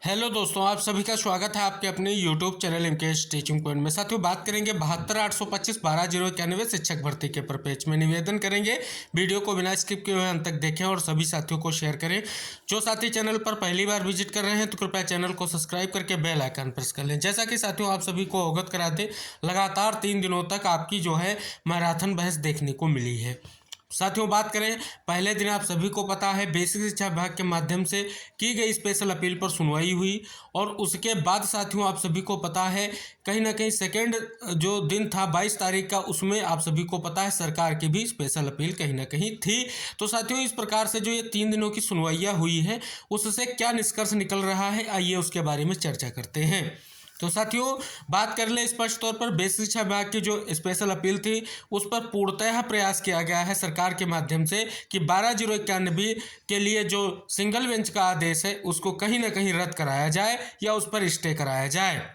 Hello दोस्तों, आप सभी का स्वागत है आपके अपने यूट्यूब चैनल इनकेश टीचिंग पॉइंट में। साथियों, बात करेंगे 72,825,12,091 शिक्षक भर्ती के पेज में। निवेदन करेंगे वीडियो को बिना स्किप किए हुए अंत तक देखें और सभी साथियों को शेयर करें। जो साथी चैनल पर पहली बार विजिट कर रहे हैं तो कृपया चैनल को सब्सक्राइब करके बेल आइकन प्रेस कर लें। जैसा कि साथियों आप सभी को अवगत करा दें, लगातार 3 दिनों तक आपकी जो है मैराथन बहस देखने को मिली है। साथियों, बात करें पहले दिन, आप सभी को पता है बेसिक शिक्षा विभाग के माध्यम से की गई स्पेशल अपील पर सुनवाई हुई और उसके बाद साथियों आप सभी को पता है कहीं ना कहीं सेकेंड जो दिन था 22 तारीख का, उसमें आप सभी को पता है सरकार की भी स्पेशल अपील कहीं ना कहीं थी। तो साथियों, इस प्रकार से जो ये 3 दिनों की सुनवाइयाँ हुई है उससे क्या निष्कर्ष निकल रहा है, आइए उसके बारे में चर्चा करते हैं। तो साथियों, बात कर ले स्पष्ट तौर पर बेसिक शिक्षा विभाग की जो स्पेशल अपील थी उस पर पूर्णतः प्रयास किया गया है सरकार के माध्यम से कि 12/091 के लिए जो सिंगल बेंच का आदेश है उसको कहीं ना कहीं रद्द कराया जाए या उस पर स्टे कराया जाए।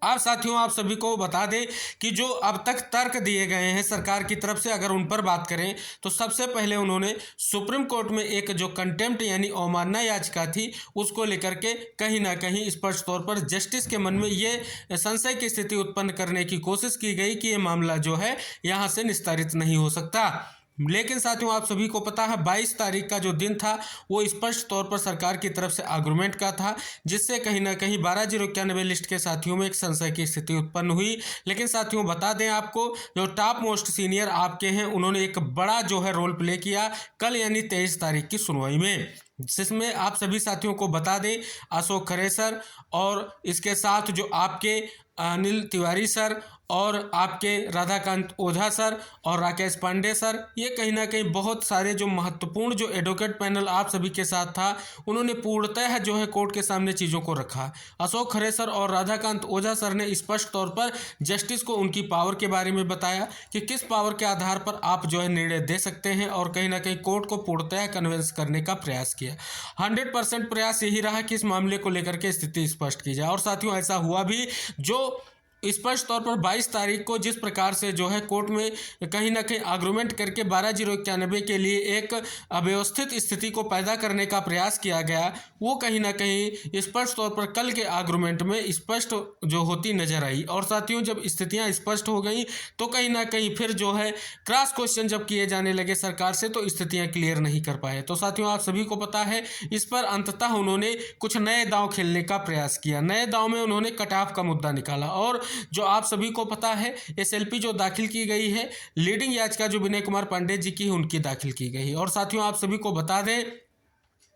अब साथियों आप सभी को बता दें कि जो अब तक तर्क दिए गए हैं सरकार की तरफ से, अगर उन पर बात करें तो सबसे पहले उन्होंने सुप्रीम कोर्ट में एक जो कंटेम्प्ट यानी अवमानना याचिका थी उसको लेकर के कहीं ना कहीं स्पष्ट तौर पर जस्टिस के मन में ये संशय की स्थिति उत्पन्न करने की कोशिश की गई कि ये मामला जो है यहाँ से निस्तारित नहीं हो सकता। लेकिन साथियों आप सभी को पता है 22 तारीख का जो दिन था वो स्पष्ट तौर पर सरकार की तरफ से आर्गूमेंट का था, जिससे कहीं ना कहीं 12/091 लिस्ट के साथियों में एक संशय की स्थिति उत्पन्न हुई। लेकिन साथियों बता दें आपको, जो टॉप मोस्ट सीनियर आपके हैं उन्होंने एक बड़ा जो है रोल प्ले किया कल यानी 23 तारीख की सुनवाई में, जिसमें आप सभी साथियों को बता दें अशोक खरे सर और इसके साथ जो आपके अनिल तिवारी सर और आपके राधाकांत ओझा सर और राकेश पांडे सर, ये कहीं ना कहीं बहुत सारे जो महत्वपूर्ण जो एडवोकेट पैनल आप सभी के साथ था उन्होंने पूर्णतः जो है कोर्ट के सामने चीज़ों को रखा। अशोक खरे सर और राधाकांत ओझा सर ने स्पष्ट तौर पर जस्टिस को उनकी पावर के बारे में बताया कि किस पावर के आधार पर आप जो है निर्णय दे सकते हैं और कहीं ना कहीं कोर्ट को पूर्णतः कन्विंस करने का प्रयास किया। 100% प्रयास यही रहा कि इस मामले को लेकर के स्थिति स्पष्ट की जाए और साथियों ऐसा हुआ भी। जो स्पष्ट तौर पर 22 तारीख को जिस प्रकार से जो है कोर्ट में कहीं ना कहीं आर्गूमेंट करके 12/091 के लिए एक अव्यवस्थित स्थिति को पैदा करने का प्रयास किया गया, वो कहीं ना कहीं स्पष्ट तौर पर कल के आर्गूमेंट में स्पष्ट जो होती नजर आई। और साथियों जब स्थितियां स्पष्ट हो गई तो कहीं ना कहीं फिर जो है क्रॉस क्वेश्चन जब किए जाने लगे सरकार से तो स्थितियां क्लियर नहीं कर पाए। तो साथियों आप सभी को पता है इस पर अंततः उन्होंने कुछ नए दांव खेलने का प्रयास किया। नए दांव में उन्होंने कट ऑफ का मुद्दा निकाला और जो आप सभी को पता है एसएलपी जो दाखिल की गई है, लीडिंग याचिका जो विनय कुमार पांडे जी की उनकी दाखिल की गई। और साथियों आप सभी को बता दें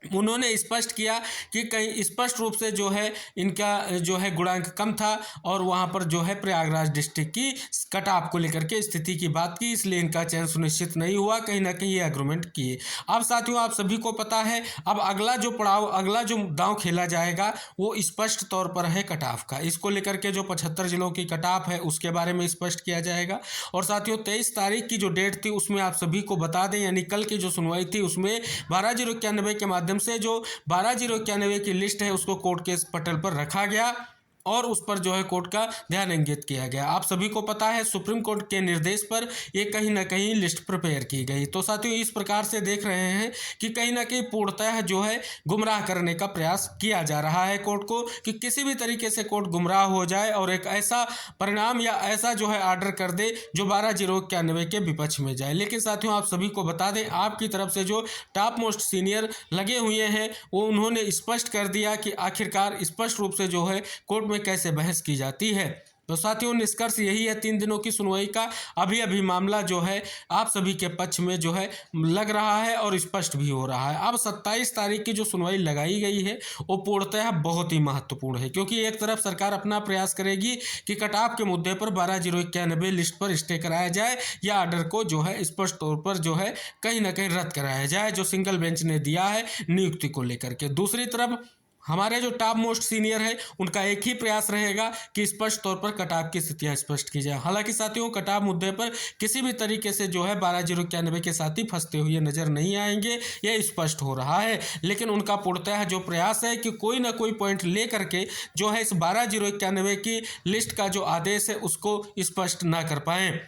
उन्होंने स्पष्ट किया कि कहीं स्पष्ट रूप से जो है इनका जो है गुणांक कम था और वहां पर जो है प्रयागराज डिस्ट्रिक्ट की कट ऑफ को लेकर के स्थिति की बात की, इसलिए इनका चयन सुनिश्चित नहीं हुआ। कहीं ना कहीं ये एग्रीमेंट किए। अब साथियों आप सभी को पता है अब अगला जो पड़ाव, अगला जो दांव खेला जाएगा वो स्पष्ट तौर पर है कट ऑफ का। इसको लेकर के जो 75 जिलों की कट ऑफ है उसके बारे में स्पष्ट किया जाएगा। और साथियों 23 तारीख की जो डेट थी उसमें आप सभी को बता दें यानी कल की जो सुनवाई थी उसमें 12/091 के माध्यम से जो 12/091 की लिस्ट है उसको कोर्ट के पटल पर रखा गया और उस पर जो है कोर्ट का ध्यान इंगित किया गया। आप सभी को पता है सुप्रीम कोर्ट के निर्देश पर ये कहीं ना कहीं लिस्ट प्रिपेयर की गई। तो साथियों इस प्रकार से देख रहे हैं कि कहीं ना कहीं पूर्णतः जो है गुमराह करने का प्रयास किया जा रहा है कोर्ट को, कि किसी भी तरीके से कोर्ट गुमराह हो जाए और एक ऐसा परिणाम या ऐसा जो है आर्डर कर दे जो 12/091 के विपक्ष में जाए। लेकिन साथियों आप सभी को बता दें आपकी तरफ से जो टॉप मोस्ट सीनियर लगे हुए हैं वो उन्होंने स्पष्ट कर दिया कि आखिरकार स्पष्ट रूप से जो है कोर्ट में कैसे बहस की जाती है। तो साथियों निष्कर्ष यही है 3 दिनों की सुनवाई का। अभी मामला जो है आप सभी के पक्ष में जो है लग रहा है और स्पष्ट भी हो रहा है। अब 27 तारीख की जो सुनवाई लगाई गई है वो पूर्णतः बहुत ही महत्वपूर्ण है, क्योंकि एक तरफ सरकार अपना प्रयास करेगी कि कट ऑफ के मुद्दे पर 12/091 लिस्ट पर स्टे कराया जाए या आर्डर को जो है स्पष्ट तौर पर जो है कहीं ना कहीं रद्द कराया जाए जो सिंगल बेंच ने दिया है नियुक्ति को लेकर के। दूसरी तरफ हमारे जो टॉप मोस्ट सीनियर है उनका एक ही प्रयास रहेगा कि स्पष्ट तौर पर कट ऑफ की स्थितियां स्पष्ट की जाए। हालांकि साथियों कट ऑफ मुद्दे पर किसी भी तरीके से जो है 12/091 के साथी फंसते हुए नजर नहीं आएंगे, यह स्पष्ट हो रहा है। लेकिन उनका पूर्णतः जो प्रयास है कि कोई ना कोई पॉइंट ले करके जो है इस 12/091 की लिस्ट का जो आदेश है उसको स्पष्ट ना कर पाएं।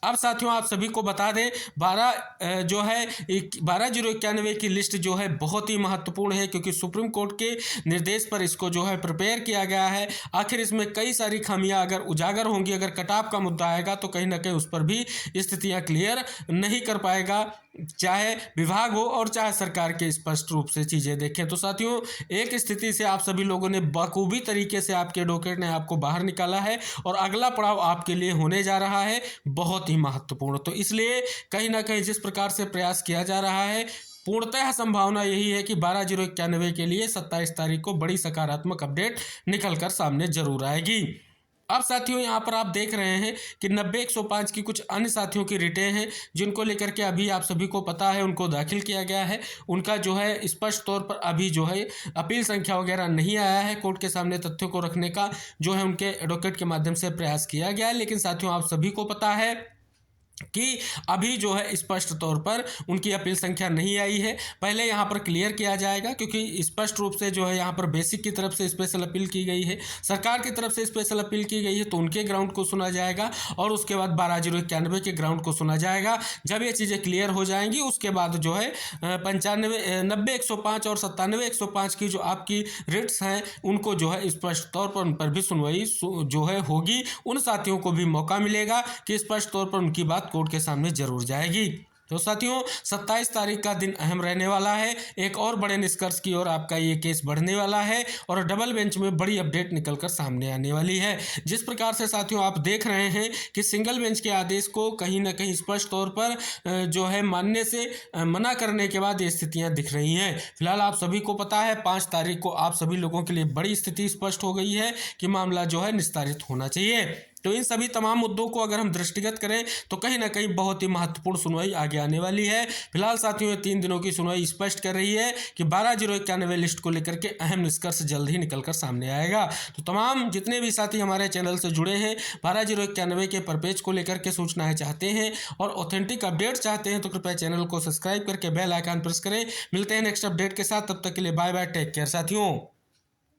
अब साथियों आप सभी को बता दें 12,091 की लिस्ट जो है बहुत ही महत्वपूर्ण है, क्योंकि सुप्रीम कोर्ट के निर्देश पर इसको जो है प्रिपेयर किया गया है। आखिर इसमें कई सारी खामियां अगर उजागर होंगी, अगर कटाव का मुद्दा आएगा तो कहीं ना कहीं उस पर भी स्थितियां क्लियर नहीं कर पाएगा, चाहे विभाग हो और चाहे सरकार के स्पष्ट रूप से चीज़ें देखें। तो साथियों एक स्थिति से आप सभी लोगों ने बखूबी तरीके से आपके एडवोकेट ने आपको बाहर निकाला है और अगला पड़ाव आपके लिए होने जा रहा है बहुत ही महत्वपूर्ण। तो इसलिए कहीं ना कहीं जिस प्रकार से प्रयास किया जा रहा है, पूर्णतः संभावना यही है कि 12/091 के लिए 27 तारीख को बड़ी सकारात्मक अपडेट निकल कर सामने जरूर आएगी। अब साथियों यहाँ पर आप देख रहे हैं कि 90-105 की कुछ अन्य साथियों की रिटें हैं, जिनको लेकर के अभी आप सभी को पता है उनको दाखिल किया गया है। उनका जो है स्पष्ट तौर पर अभी जो है अपील संख्या वगैरह नहीं आया है, कोर्ट के सामने तथ्यों को रखने का जो है उनके एडवोकेट के माध्यम से प्रयास किया गया है। लेकिन साथियों आप सभी को पता है कि अभी जो है स्पष्ट तौर पर उनकी अपील संख्या नहीं आई है। पहले यहाँ पर क्लियर किया जाएगा, क्योंकि स्पष्ट रूप से जो है यहाँ पर बेसिक की तरफ से स्पेशल अपील की गई है, सरकार की तरफ से स्पेशल अपील की गई है, तो उनके ग्राउंड को सुना जाएगा और उसके बाद 12/091 के ग्राउंड को सुना जाएगा। जब ये चीज़ें क्लियर हो जाएंगी उसके बाद जो है 90-105 और 97-105 की जो आपकी रिट्स हैं उनको जो है स्पष्ट तौर पर उन पर भी सुनवाई जो है होगी। उन साथियों को भी मौका मिलेगा कि स्पष्ट तौर पर उनकी बात कोर्ट के सामने जरूर जाएगी। तो साथियों 27 तारीख का दिन अहम रहने वाला है। एक और बड़े निष्कर्ष की ओर आपका ये केस बढ़ने वाला है और डबल बेंच में बड़ी अपडेट निकलकर सामने आने वाली है। जिस प्रकार से साथियों आप देख रहे हैं कि सिंगल बेंच के आदेश को कहीं ना कहीं स्पष्ट तौर पर जो है मानने से मना करने के बाद ये स्थितियां दिख रही हैं। फिलहाल आप सभी को पता है 5 तारीख को आप सभी लोगों के लिए बड़ी स्थिति स्पष्ट हो गई है कि मामला जो है निस्तारित होना चाहिए। तो इन सभी तमाम मुद्दों को अगर हम दृष्टिगत करें तो कहीं ना कहीं बहुत ही महत्वपूर्ण सुनवाई आगे आने वाली है। फिलहाल साथियों 3 दिनों की सुनवाई स्पष्ट कर रही है कि 12/091 लिस्ट को लेकर के अहम निष्कर्ष जल्द ही निकलकर सामने आएगा। तो तमाम जितने भी साथी हमारे चैनल से जुड़े हैं 12/091 के परपेज को लेकर के सूचनाएं चाहते हैं और ऑथेंटिक अपडेट चाहते हैं तो कृपया चैनल को सब्सक्राइब करके बेल आइकन प्रेस करें। मिलते हैं नेक्स्ट अपडेट के साथ, तब तक के लिए बाय बाय, टेक केयर साथियों।